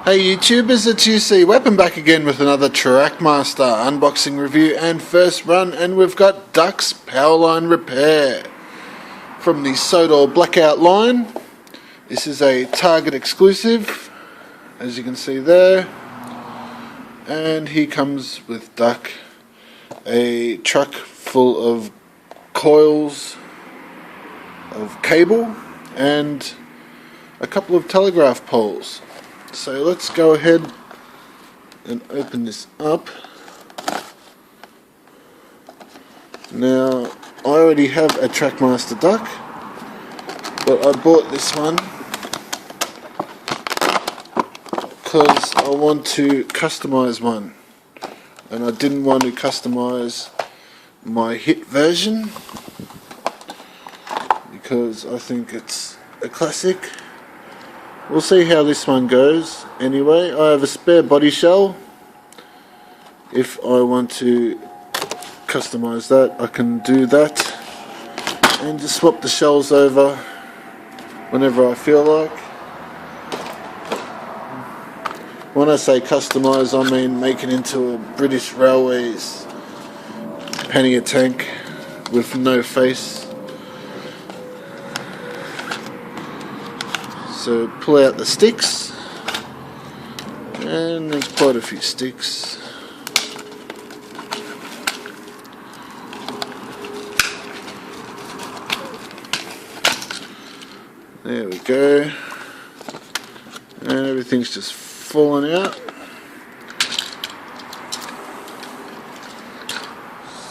Hey YouTubers, it's Ucwepn back again with another Trackmaster unboxing review and first run, and we've got Duck's Powerline repair from the Sodor Blackout line. This is a Target exclusive, as you can see there, and he comes with Duck a truck full of coils of cable and a couple of telegraph poles. So let's go ahead and open this up. Now, I already have a Trackmaster duck, but I bought this one because I want to customize one, and I didn't want to customize my hit version because I think it's a classic. We'll see how this one goes. Anyway, I have a spare body shell. If I want to customize that, I can do that and just swap the shells over whenever I feel like. When I say customize, I mean make it into a British Railways pannier tank with no face. So pull out the sticks, and there's quite a few sticks. There we go, and everything's just falling out.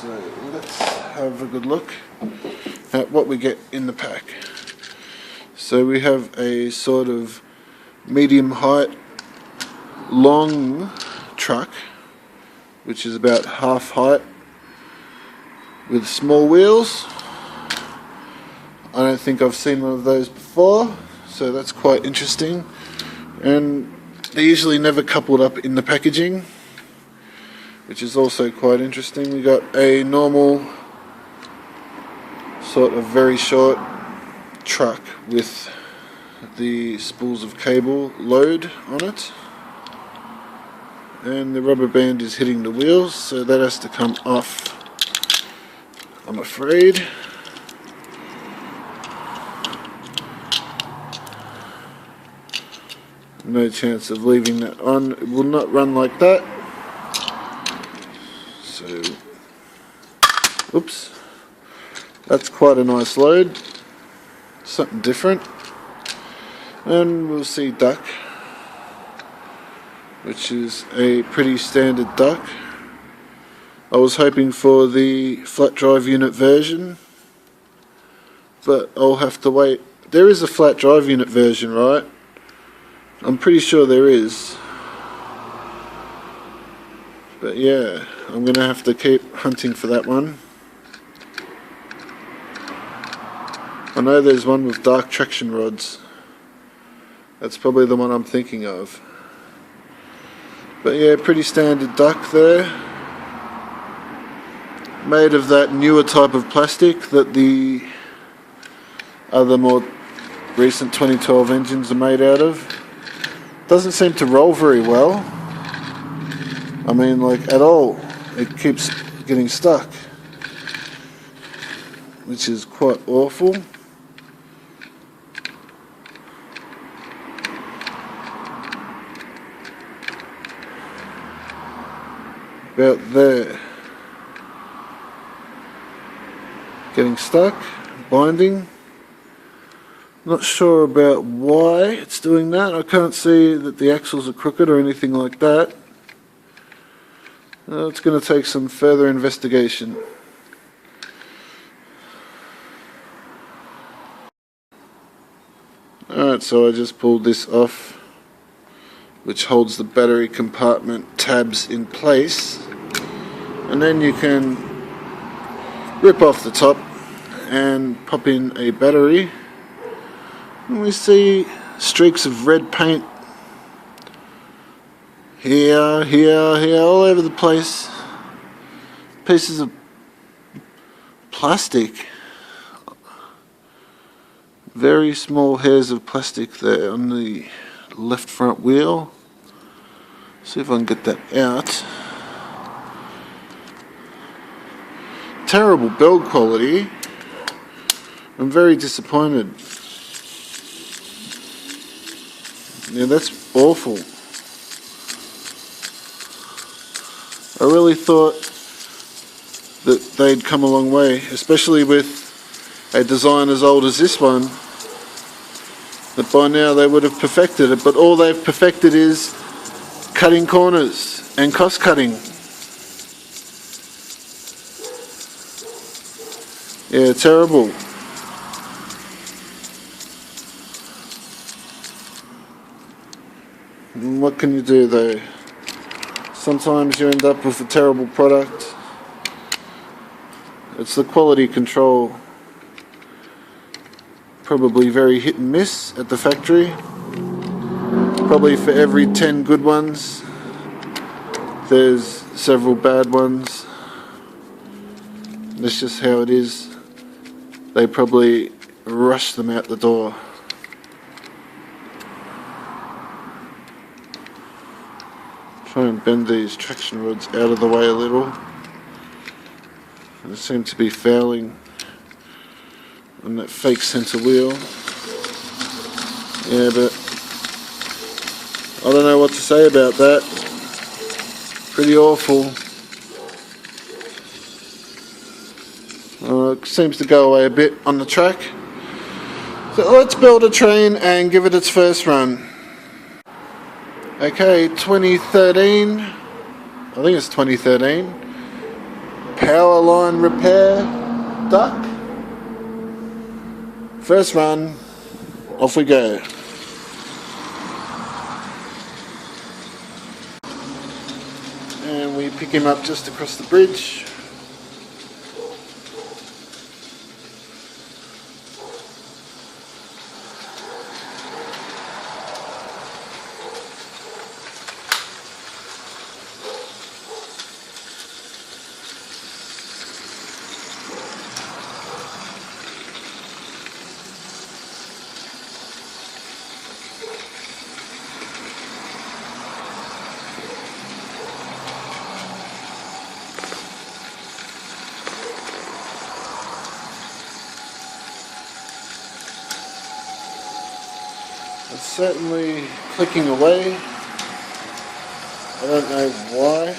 So let's have a good look at what we get in the pack. So we have a sort of medium height long truck, which is about half height, with small wheels. I don't think I've seen one of those before, so that's quite interesting, and they're usually never coupled up in the packaging, which is also quite interesting. We got a normal sort of very short truck with the spools of cable load on it, and the rubber band is hitting the wheels, so that has to come off, I'm afraid. No chance of leaving that on. It will not run like that. So, oops, that's quite a nice load. Something different. And we'll see Duck, which is a pretty standard duck. I was hoping for the flat drive unit version, but I'll have to wait. There is a flat drive unit version, right? I'm pretty sure there is. But yeah, I'm gonna have to keep hunting for that one. I know there's one with dark traction rods. That's probably the one I'm thinking of. But yeah, pretty standard duck there. Made of that newer type of plastic that the other more recent 2012 engines are made out of. Doesn't seem to roll very well. I mean, like, at all. It keeps getting stuck, which is quite awful. About there. Getting stuck, binding. Not sure about why it's doing that. I can't see that the axles are crooked or anything like that. It's going to take some further investigation. Alright, so I just pulled this off, which holds the battery compartment tabs in place, and then you can rip off the top and pop in a battery, and we see streaks of red paint here, all over the place. Pieces of plastic, very small hairs of plastic there on the left front wheel. See if I can get that out. Terrible build quality. I'm very disappointed. Yeah, that's awful. I really thought that they'd come a long way, especially with a design as old as this one, that by now they would have perfected it, but all they've perfected is cutting corners and cost cutting. Yeah, terrible. What can you do though? Sometimes you end up with a terrible product. It's the quality control. Probably very hit and miss at the factory. Probably for every 10 good ones, there's several bad ones. That's just how it is. They probably rush them out the door. Try and bend these traction rods out of the way a little. They seem to be fouling on that fake centre wheel. Yeah, but I don't know what to say about that. Pretty awful. It seems to go away a bit on the track. So let's build a train and give it its first run. Okay, 2013, I think it's 2013, Powerline repair duck. First run, off we go. And we pick him up just across the bridge. It's certainly clicking away. I don't know why.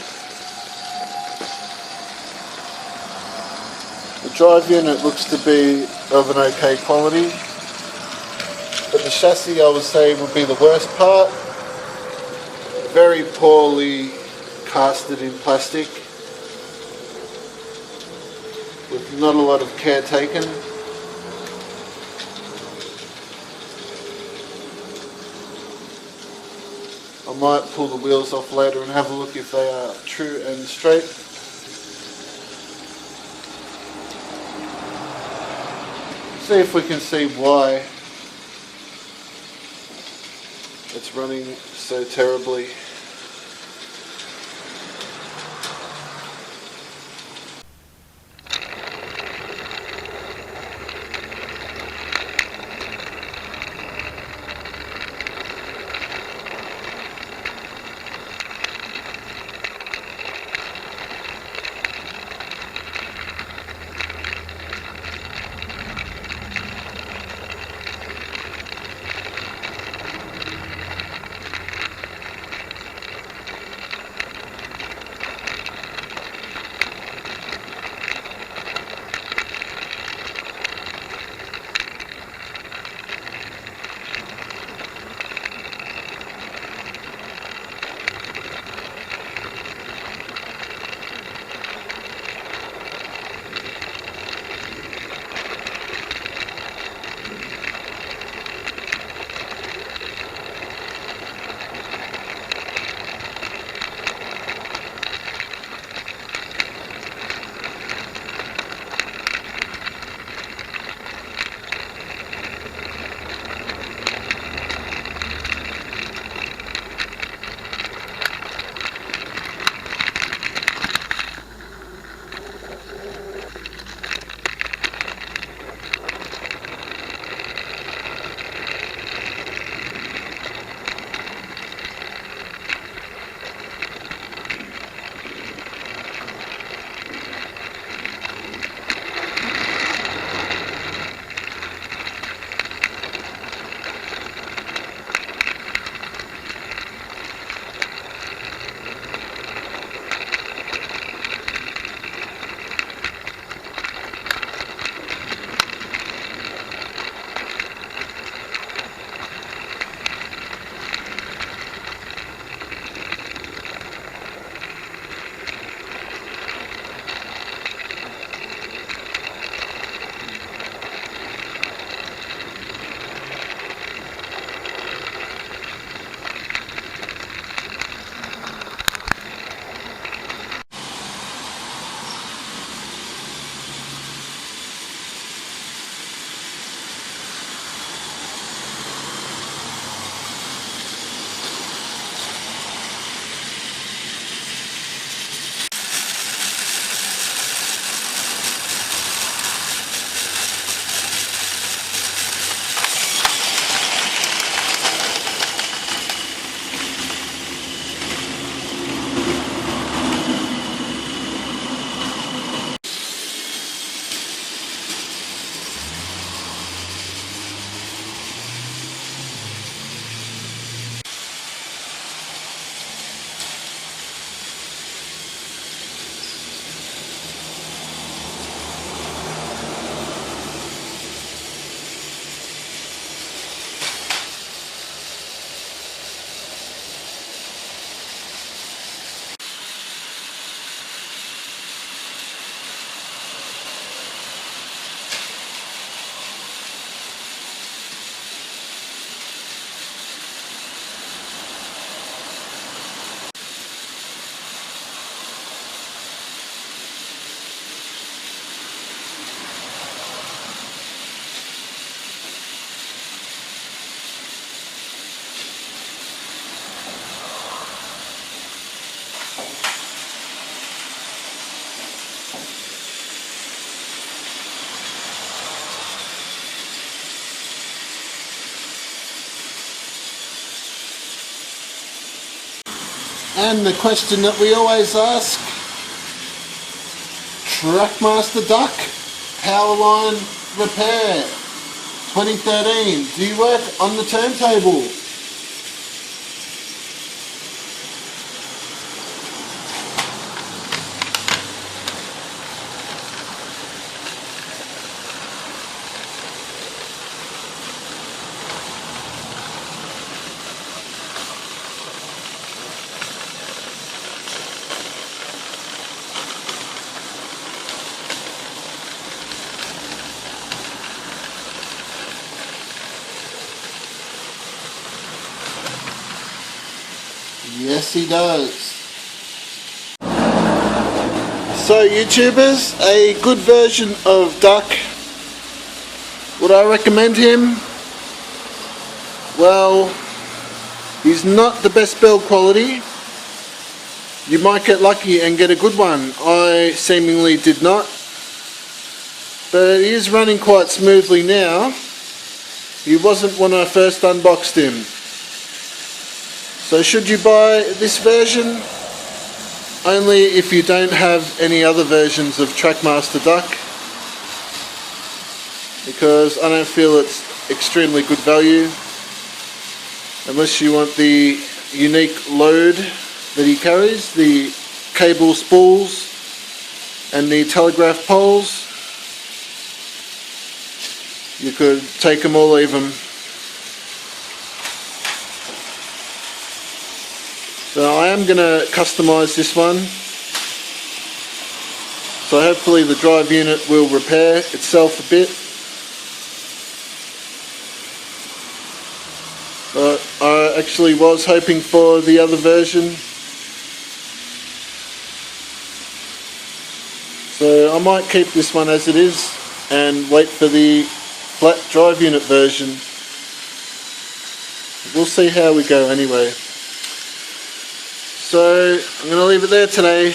The drive unit looks to be of an okay quality, but the chassis I would say would be the worst part. Very poorly casted in plastic, with not a lot of care taken. I might pull the wheels off later and have a look if they are true and straight. See if we can see why it's running so terribly. And the question that we always ask, Trackmaster duck, Powerline repair, 2013, do you work on the turntable? Yes, he does. So YouTubers, a good version of duck. Would I recommend him? Well, he's not the best build quality. You might get lucky and get a good one. I seemingly did not. But he is running quite smoothly now. He wasn't when I first unboxed him. So should you buy this version? Only if you don't have any other versions of Trackmaster duck, because I don't feel it's extremely good value unless you want the unique load that he carries, the cable spools and the telegraph poles. You could take them or leave them. So I am going to customise this one, so hopefully the drive unit will repair itself a bit, but I actually was hoping for the other version, so I might keep this one as it is and wait for the flat drive unit version. We'll see how we go anyway. So I'm going to leave it there today.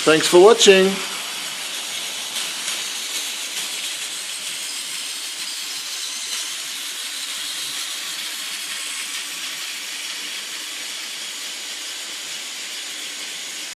Thanks for watching.